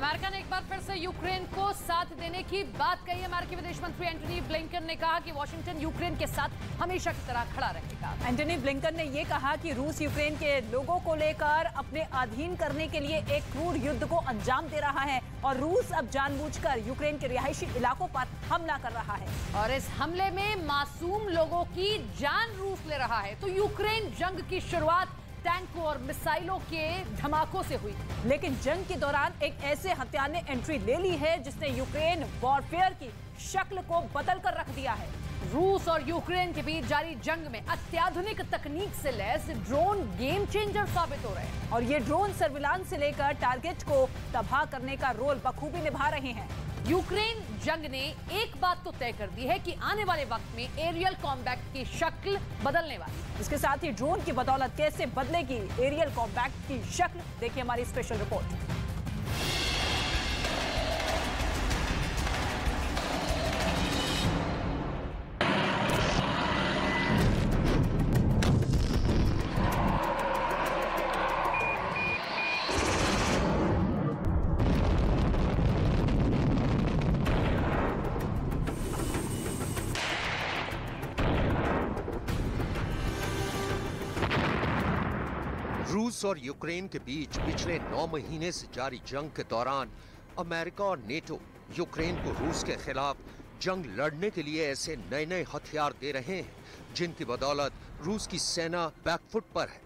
America ने एक बार फिर से यूक्रेन को साथ देने की बात कही। अमेरिकी विदेश मंत्री एंटनी ब्लिंकन ने कहा कि वॉशिंगटन यूक्रेन के साथ हमेशा की तरह खड़ा रहेगा। एंटनी ब्लिंकन ने यह कहा कि रूस यूक्रेन के लोगों को लेकर अपने अधीन करने के लिए एक क्रूर युद्ध को अंजाम दे रहा है और रूस अब जानबूझकर यूक्रेन के रिहायशी इलाकों पर हमला कर रहा है और इस हमले में मासूम लोगों की जान रूस ले रहा है। तो यूक्रेन जंग की शुरुआत टैंकों और मिसाइलों के धमाकों से हुई, लेकिन जंग के दौरान एक ऐसे हथियार ने एंट्री ले ली है जिसने यूक्रेन वॉरफेयर की शक्ल को बदल कर रख दिया है। रूस और यूक्रेन के बीच जारी जंग में अत्याधुनिक तकनीक से लैस ड्रोन गेम चेंजर साबित हो रहे हैं और ये ड्रोन सर्विलांस से लेकर टारगेट को तबाह करने का रोल बखूबी निभा रहे हैं। यूक्रेन जंग ने एक बात तो तय कर दी है कि आने वाले वक्त में एरियल कॉम्बैट की शक्ल बदलने वाली। इसके साथ ही ड्रोन की बदौलत कैसे बदलेगी एरियल कॉम्बैट की शक्ल, देखिए हमारी स्पेशल रिपोर्ट। रूस और यूक्रेन के बीच पिछले 9 महीने से जारी जंग के दौरान अमेरिका और नेटो यूक्रेन को रूस के खिलाफ जंग लड़ने के लिए ऐसे नए नए हथियार दे रहे हैं जिनकी बदौलत रूस की सेना बैकफुट पर है।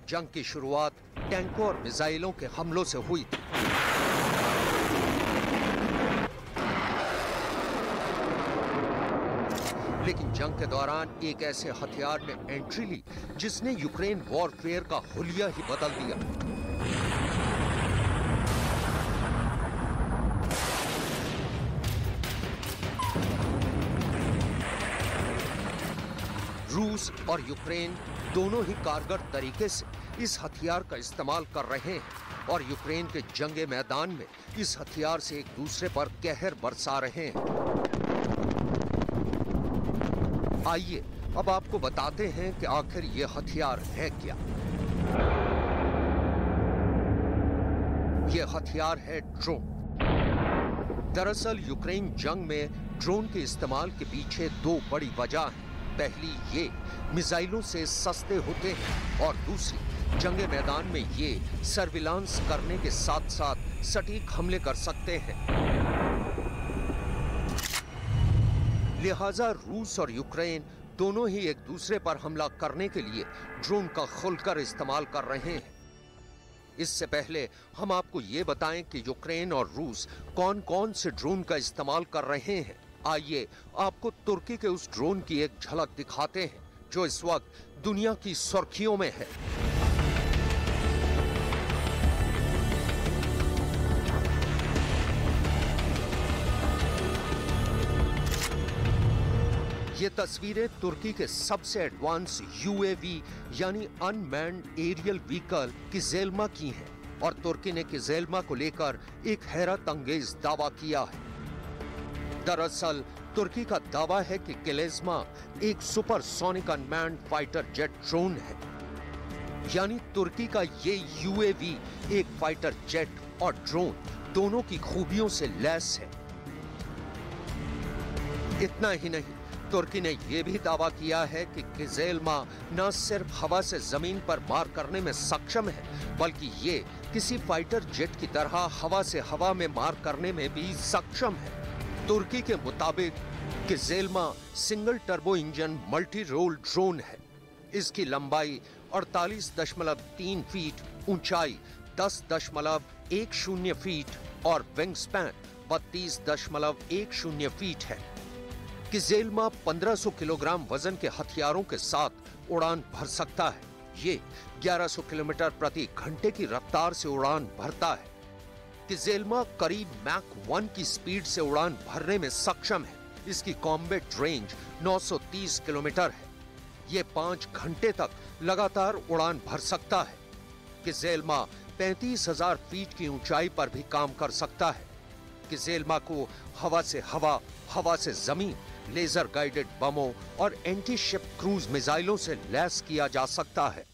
जंग की शुरुआत टैंकों और मिसाइलों के हमलों से हुई थी। लेकिन जंग के दौरान एक ऐसे हथियार ने एंट्री ली जिसने यूक्रेन वॉरफेयर का हुलिया ही बदल दिया। रूस और यूक्रेन दोनों ही कारगर तरीके से इस हथियार का इस्तेमाल कर रहे हैं और यूक्रेन के जंगे मैदान में इस हथियार से एक दूसरे पर कहर बरसा रहे हैं। आइए अब आपको बताते हैं कि आखिर ये हथियार है क्या। ये हथियार है ड्रोन। दरअसल यूक्रेन जंग में ड्रोन के इस्तेमाल के पीछे दो बड़ी वजह हैं। पहली ये मिसाइलों से सस्ते होते हैं और दूसरी जंगे मैदान में ये सर्विलांस करने के साथ साथ सटीक हमले कर सकते हैं। लिहाजा रूस और यूक्रेन दोनों ही एक दूसरे पर हमला करने के लिए ड्रोन का खुलकर इस्तेमाल कर रहे हैं। इससे पहले हम आपको ये बताएं कि यूक्रेन और रूस कौन-कौन से ड्रोन का इस्तेमाल कर रहे हैं। आइए आपको तुर्की के उस ड्रोन की एक झलक दिखाते हैं जो इस वक्त दुनिया की सुर्खियों में है। ये तस्वीरें तुर्की के सबसे एडवांस यूएवी यानी अनमैन्ड एरियल व्हीकल किजेल्मा की हैं और तुर्की ने किजेल्मा को लेकर एक हैरत अंगेज दावा किया है। दरअसल तुर्की का दावा है कि किलेज़मा एक supersonic unmanned fighter jet drone है, यानी तुर्की का ये यूएवी एक फाइटर जेट और ड्रोन दोनों की खूबियों से लैस है। इतना ही नहीं, तुर्की ने यह भी दावा किया है कि किजेल्मा न सिर्फ हवा से जमीन पर मार करने में सक्षम है बल्कि ये किसी फाइटर जेट की तरह हवा से हवा में मार करने में भी सक्षम है। तुर्की के मुताबिक Kizilelma single turbo engine multi role drone है। इसकी लंबाई 48.3 फीट, ऊंचाई 10.10 फीट और विंग स्पैन 32.10 फीट है। किजेल्मा 1500 किलोग्राम वजन के हथियारों के साथ उड़ान भर सकता है। ये 1100 किलोमीटर प्रति घंटे की रफ्तार से उड़ान भरता है। किजेल्मा करीब मैक 1 की स्पीड से उड़ान भरने में सक्षम है। इसकी कॉम्बैट रेंज 930 किलोमीटर है। ये 5 घंटे तक लगातार उड़ान भर सकता है। किजेल्मा 35,000 फीट की ऊंचाई पर भी काम कर सकता है। किजेल्मा को हवा से हवा, हवा से जमीन, लेजर गाइडेड बमों और एंटी शिप क्रूज मिसाइलों से लैस किया जा सकता है।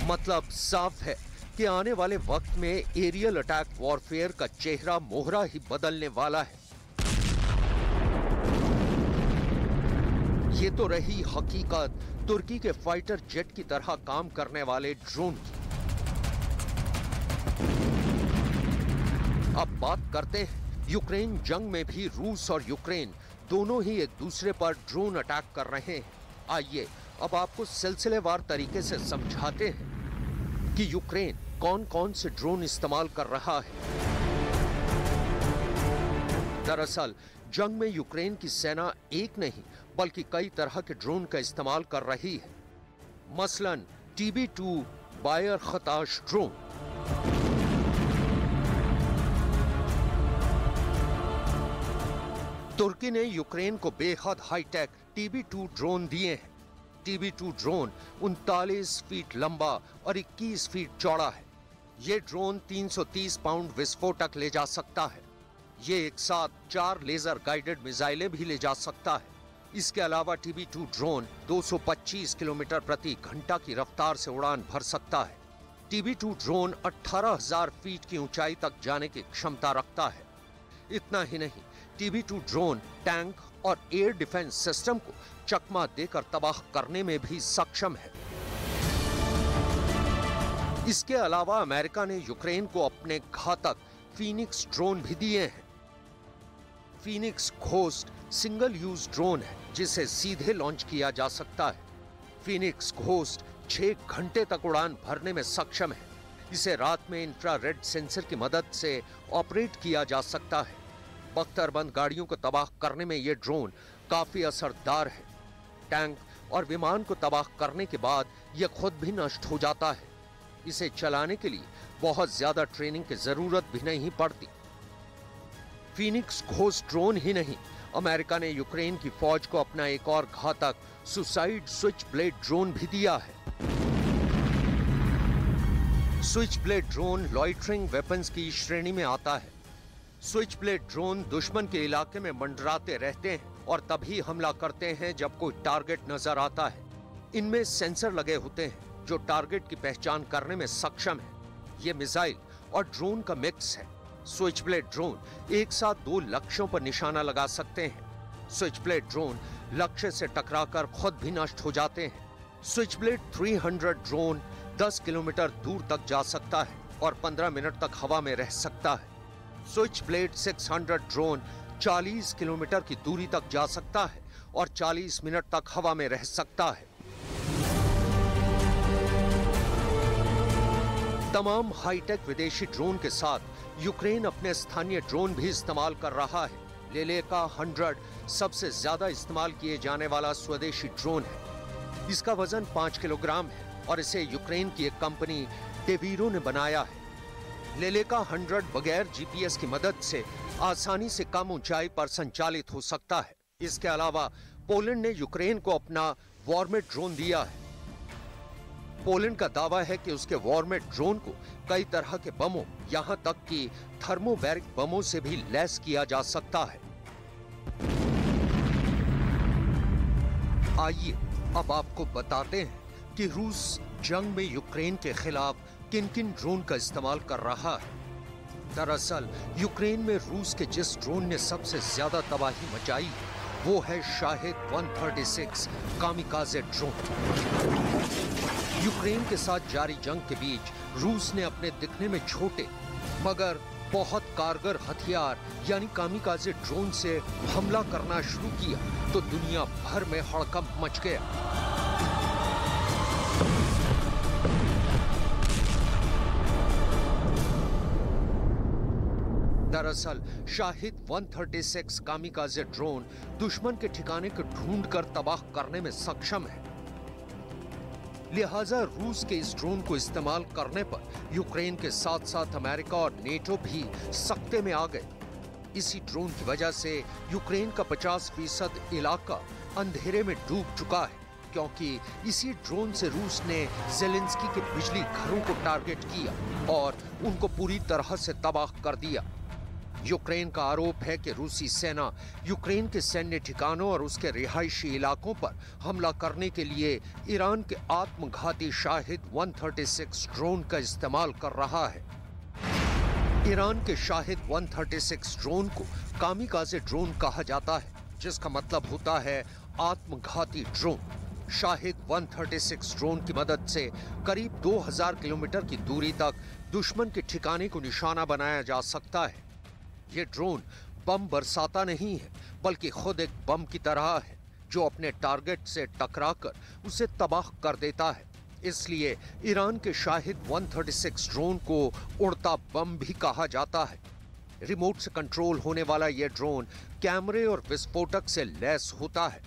मतलब साफ है, कि आने वाले वक्त में एरियल अटैक वॉरफेयर का चेहरा मोहरा ही बदलने वाला है। ये तो रही हकीकत तुर्की के फाइटर जेट की तरह काम करने वाले ड्रोन की। अब बात करते हैं यूक्रेन जंग में भी रूस और यूक्रेन दोनों ही एक दूसरे पर ड्रोन अटैक कर रहे हैं। आइए अब आपको सिलसिलेवार तरीके से समझाते हैं कि यूक्रेन कौन कौन से ड्रोन इस्तेमाल कर रहा है। दरअसल जंग में यूक्रेन की सेना एक नहीं बल्कि कई तरह के ड्रोन का इस्तेमाल कर रही है। मसलन TB2 बायर खताश ड्रोन, तुर्की ने यूक्रेन को बेहद हाईटेक TB2 ड्रोन दिए हैं। TB2 ड्रोन 39 फीट लंबा और 21 फीट चौड़ा है। ये ड्रोन 330 पाउंड विस्फोटक ले जा सकता है। ये एक साथ 4 लेजर गाइडेड मिसाइलें भी ले जा सकता है। इसके अलावा TB2 ड्रोन 225 किलोमीटर प्रति घंटा की रफ्तार से उड़ान भर सकता है। TB2 ड्रोन 18,000 फीट की ऊंचाई तक जाने की क्षमता रखता है। इतना ही नहीं, TB2 ड्रोन टैंक और एयर डिफेंस सिस्टम को चकमा देकर तबाह करने में भी सक्षम है। इसके अलावा अमेरिका ने यूक्रेन को अपने घातक फीनिक्स ड्रोन भी दिए हैं। Phoenix ghost single use drone है जिसे सीधे लॉन्च किया जा सकता है। फीनिक्स घोस्ट 6 घंटे तक उड़ान भरने में सक्षम है। इसे रात में इंफ्रारेड सेंसर की मदद से ऑपरेट किया जा सकता है। बख्तरबंद गाड़ियों को तबाह करने में यह ड्रोन काफी असरदार है। टैंक और विमान को तबाह करने के बाद यह खुद भी नष्ट हो जाता है। इसे चलाने के लिए बहुत ज्यादा ट्रेनिंग की जरूरत भी नहीं पड़ती। फीनिक्स घोस्ट ड्रोन ही नहीं, अमेरिका ने यूक्रेन की फौज को अपना एक और घातक सुसाइड स्विच ब्लेड ड्रोन भी दिया है। Switch blade drone loitering weapons की श्रेणी में आता है। स्विच ब्लेड ड्रोन दुश्मन के इलाके में मंडराते रहते हैं और तभी हमला करते हैं जब कोई टारगेट नजर आता है। इनमें सेंसर लगे होते हैं जो टारगेट की पहचान करने में सक्षम है। ये मिसाइल और ड्रोन का मिक्स है। स्विच ब्लेड ड्रोन एक साथ 2 लक्ष्यों पर निशाना लगा सकते हैं। स्विच ब्लेड ड्रोन लक्ष्य से टकराकर खुद भी नष्ट हो जाते हैं। स्विच ब्लेड 300 ड्रोन 10 किलोमीटर दूर तक जा सकता है और 15 मिनट तक हवा में रह सकता है। स्विच ब्लेड 600 ड्रोन 40 किलोमीटर की दूरी तक जा सकता है और 40 मिनट तक हवा में रह सकता है। तमाम हाईटेक विदेशी ड्रोन के साथ यूक्रेन अपने स्थानीय ड्रोन भी इस्तेमाल कर रहा है। लेलेका 100 सबसे ज्यादा इस्तेमाल किए जाने वाला स्वदेशी ड्रोन है। इसका वजन 5 किलोग्राम है और इसे यूक्रेन की एक कंपनी डेवीरो ने बनाया है। लेलेका 100 बगैर GPS की मदद से आसानी से कम ऊंचाई पर संचालित हो सकता है। इसके अलावा पोलैंड ने यूक्रेन को अपना वॉर्मेट ड्रोन दिया है। पोलैंड का दावा है कि उसके वॉर्मेट ड्रोन को कई तरह के बमों, यहां तक कि थर्मोबैरिक बमों से भी लैस किया जा सकता है। आइए अब आपको बताते हैं कि रूस जंग में यूक्रेन के खिलाफ किन किन ड्रोन का इस्तेमाल कर रहा है। दरअसल यूक्रेन में रूस के जिस ड्रोन ने सबसे ज्यादा तबाही मचाई वो है शाहिद 136 कामिकाजे ड्रोन। यूक्रेन के साथ जारी जंग के बीच रूस ने अपने दिखने में छोटे मगर बहुत कारगर हथियार यानी कामिकाजे ड्रोन से हमला करना शुरू किया तो दुनिया भर में हड़कंप मच गया। दरअसल शाहिद 136 कामिकाजे ड्रोन दुश्मन के ठिकाने को ढूंढकर तबाह करने में सक्षम है। लिहाजा रूस के इस ड्रोन को इस्तेमाल करने पर यूक्रेन के साथ साथ अमेरिका और नेटो भी सख्ते में आ गए। इसी ड्रोन की वजह से यूक्रेन का 50% इलाका अंधेरे में डूब चुका है, क्योंकि इसी ड्रोन से रूस ने ज़ेलेंस्की के बिजली घरों को टारगेट किया और उनको पूरी तरह से तबाह कर दिया। यूक्रेन का आरोप है कि रूसी सेना यूक्रेन के सैन्य ठिकानों और उसके रिहायशी इलाकों पर हमला करने के लिए ईरान के आत्मघाती शाहिद 136 ड्रोन का इस्तेमाल कर रहा है। ईरान के शाहिद 136 ड्रोन को कामिकाज़े ड्रोन कहा जाता है, जिसका मतलब होता है आत्मघाती ड्रोन। शाहिद 136 ड्रोन की मदद से करीब 2000 किलोमीटर की दूरी तक दुश्मन के ठिकाने को निशाना बनाया जा सकता है। ये ड्रोन बम बरसाता नहीं है, बल्कि खुद एक बम की तरह है जो अपने टारगेट से टकराकर उसे तबाह कर देता है। इसलिए ईरान के शाहिद 136 ड्रोन को उड़ता बम भी कहा जाता है। रिमोट से कंट्रोल होने वाला यह ड्रोन कैमरे और विस्फोटक से लैस होता है।